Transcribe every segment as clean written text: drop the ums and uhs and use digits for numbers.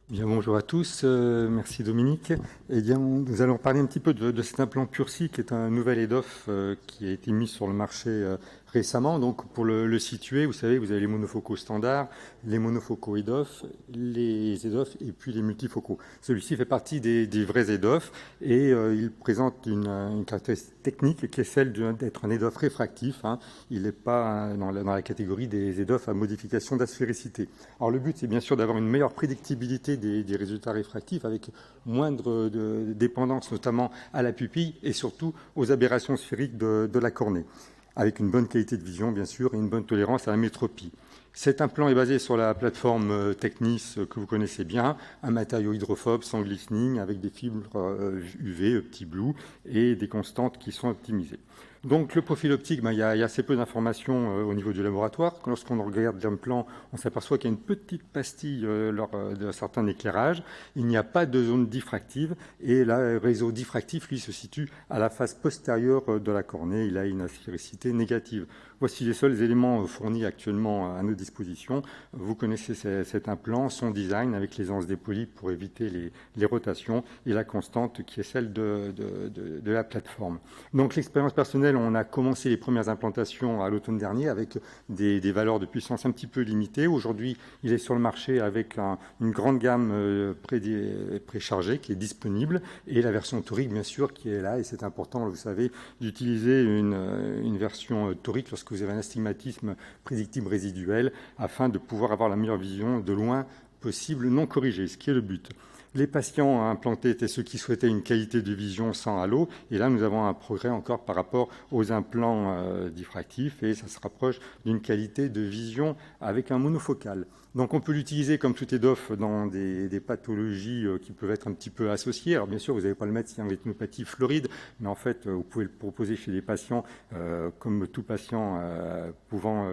Bien, bonjour à tous, merci Dominique. Eh bien, nous allons parler un petit peu de cet implant Purcy, qui est un nouvel EDOF qui a été mis sur le marché récemment. Donc, pour le situer, vous savez, vous avez les monofocaux standards, les monofocaux EDOF, les EDOF et puis les multifocaux. Celui-ci fait partie des vrais EDOF et il présente une caractéristique technique qui est celle d'être un EDOF réfractif. Hein. Il n'est pas dans la catégorie des EDOF à modification d'asphérécité. Alors, le but, c'est bien sûr d'avoir une meilleure prédictibilité des résultats réfractifs avec moindre dépendance notamment à la pupille et surtout aux aberrations sphériques de la cornée, avec une bonne qualité de vision bien sûr et une bonne tolérance à la métropie. Cet implant est basé sur la plateforme Technis que vous connaissez bien, un matériau hydrophobe sans glistening avec des fibres UV, petit blue et des constantes qui sont optimisées. Donc le profil optique, il y a assez peu d'informations au niveau du laboratoire. Lorsqu'on regarde l'implant, on s'aperçoit qu'il y a une petite pastille lors de certains éclairages. Il n'y a pas de zone diffractive et le réseau diffractif, lui, se situe à la face postérieure de la cornée. Il a une asphéricité négative. Voici les seuls éléments fournis actuellement à nos dispositions. Vous connaissez cet implant, son design avec les anses dépolies pour éviter les rotations et la constante qui est celle de la plateforme. Donc l'expérience personnelle, on a commencé les premières implantations à l'automne dernier avec des valeurs de puissance un petit peu limitées. Aujourd'hui, il est sur le marché avec une grande gamme préchargée qui est disponible et la version torique, bien sûr, qui est là. Et c'est important, vous savez, d'utiliser une version torique lorsque vous avez un astigmatisme prédictible résiduel afin de pouvoir avoir la meilleure vision de loin possible, non corrigée, ce qui est le but. Les patients implantés étaient ceux qui souhaitaient une qualité de vision sans halo. Et là, nous avons un progrès encore par rapport aux implants diffractifs et ça se rapproche d'une qualité de vision avec un monofocal. Donc on peut l'utiliser comme tout EDOF dans des pathologies qui peuvent être un petit peu associées. Alors bien sûr, vous n'allez pas le mettre si en rétinopathie floride, mais en fait, vous pouvez le proposer chez des patients comme tout patient pouvant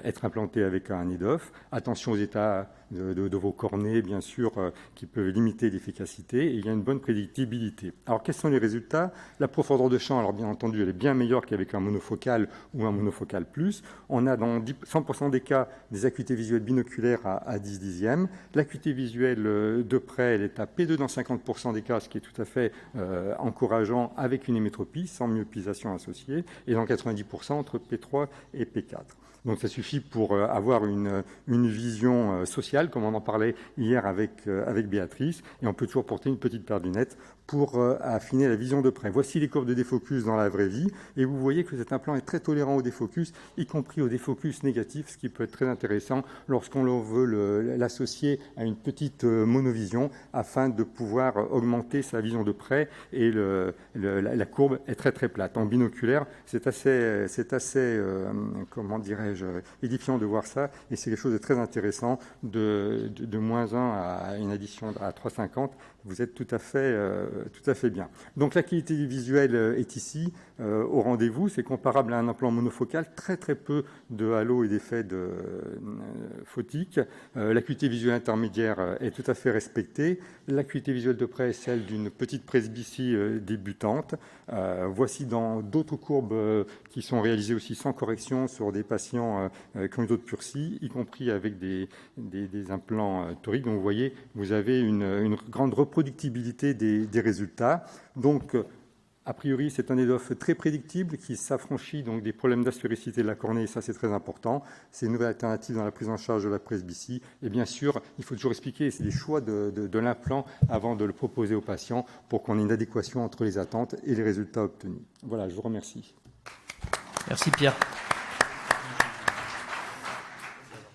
être implanté avec un EDOF. Attention aux états de vos cornées, bien sûr, qui peuvent limiter l'efficacité et il y a une bonne prédictibilité. Alors quels sont les résultats? La profondeur de champ, alors bien entendu, elle est bien meilleure qu'avec un monofocal ou un monofocal plus. On a dans 100% des cas des acuités visuelles binoculaires à 10 dixièmes. L'acuité visuelle de près, elle est à P2 dans 50% des cas, ce qui est tout à fait encourageant avec une hémétropie, sans myopisation associée, et dans 90% entre P3 et P4. Donc ça suffit pour avoir une vision sociale, comme on en parlait hier avec Béatrice, et on peut toujours porter une petite paire de lunettes pour affiner la vision de près. Voici les courbes de défocus dans la vraie vie, et vous voyez que cet implant est très tolérant au défocus, y compris au défocus négatif, ce qui peut être très intéressant lorsqu'on veut l'associer à une petite monovision, afin de pouvoir augmenter sa vision de près, et la courbe est très très plate. En binoculaire, c'est assez comment dirais-je, édifiant de voir ça, et c'est quelque chose de très intéressant, de moins 1 à une addition à 3,50, vous êtes tout à fait bien. Donc la qualité visuelle est ici au rendez-vous, c'est comparable à un implant monofocal, très très peu de halo et d'effets photiques. L'acuité visuelle intermédiaire est tout à fait respectée. L'acuité visuelle de près est celle d'une petite presbytie débutante. Voici dans d'autres courbes qui sont réalisées aussi sans correction sur des patients qui ont une dose de Purcy, y compris avec des implants toriques. Donc vous voyez, vous avez une grande reproductibilité des résultats. Donc, a priori, c'est un EDOF très prédictible qui s'affranchit donc des problèmes d'aspéricité de la cornée, et ça c'est très important. C'est une nouvelle alternative dans la prise en charge de la presbytie. Et bien sûr, il faut toujours expliquer, c'est des choix de l'implant avant de le proposer aux patients pour qu'on ait une adéquation entre les attentes et les résultats obtenus. Voilà, je vous remercie. Merci Pierre.